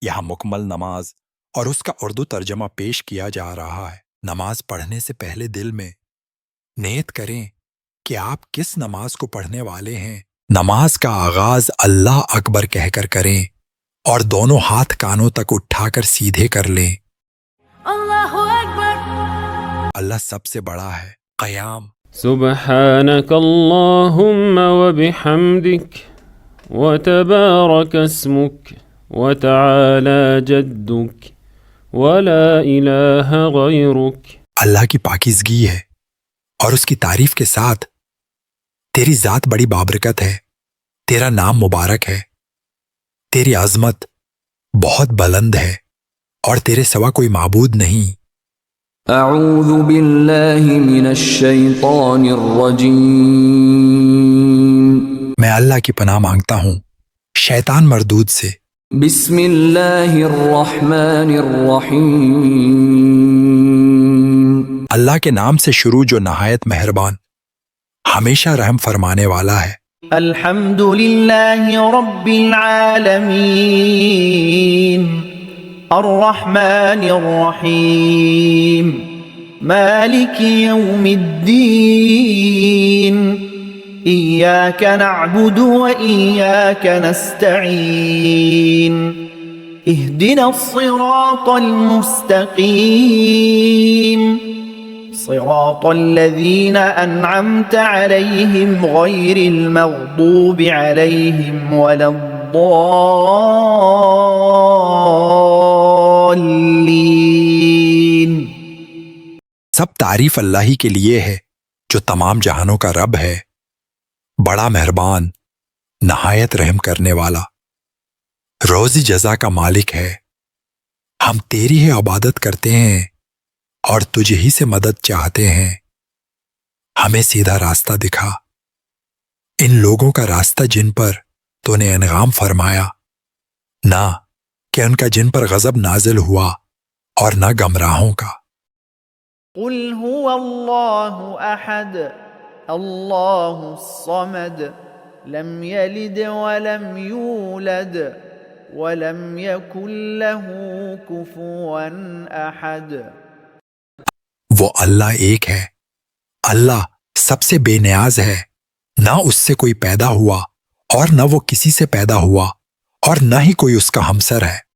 یہاں مکمل نماز اور اس کا اردو ترجمہ پیش کیا جا رہا ہے۔ نماز پڑھنے سے پہلے دل میں نیت کریں کہ آپ کس نماز کو پڑھنے والے ہیں۔ نماز کا آغاز اللہ اکبر کہہ کر کریں اور دونوں ہاتھ کانوں تک اٹھا کر سیدھے کر لیں۔ اللہ اکبر۔ اللہ سب سے بڑا ہے۔ قیام۔ سبحانك اللهم وبحمدك وتبارك اسمك وتعالى جدك ولا إله غيرك۔ اللہ کی پاکیزگی ہے اور اس کی تعریف کے ساتھ تیری ذات بڑی بابرکت ہے، تیرا نام مبارک ہے، تیری عظمت بہت بلند ہے اور تیرے سوا کوئی معبود نہیں۔ اعوذ باللہ من الشیطان الرجیم۔ میں اللہ کی پناہ مانگتا ہوں شیطان مردود سے۔ بسم اللہ الرحمن الرحیم۔ اللہ کے نام سے شروع جو نہایت مہربان ہمیشہ رحم فرمانے والا ہے۔ الحمد للہ رب العالمین الرحمن الرحیم مالک یوم الدین ایاک نعبد و ایاک نستعین اہدنا الصراط المستقیم صراط الذین انعمت علیہم غیر المغضوب علیہم ولا الضالین۔ سب تعریف اللہ ہی کے لیے ہے جو تمام جہانوں کا رب ہے، بڑا مہربان، نہایت رحم کرنے والا، روزی جزا کا مالک ہے۔ ہم تیری ہی عبادت کرتے ہیں اور تجھ ہی سے مدد چاہتے ہیں۔ ہمیں سیدھا راستہ دکھا، ان لوگوں کا راستہ جن پر تو نے انعام فرمایا، نہ کہ ان کا جن پر غضب نازل ہوا اور نہ گمراہوں کا۔ قل هو اللہ احد اللہ الصمد لم یلد ولم یولد ولم یکن له کفوا احد۔ وہ اللہ ایک ہے، اللہ سب سے بے نیاز ہے، نہ اس سے کوئی پیدا ہوا اور نہ وہ کسی سے پیدا ہوا اور نہ ہی کوئی اس کا ہمسر ہے۔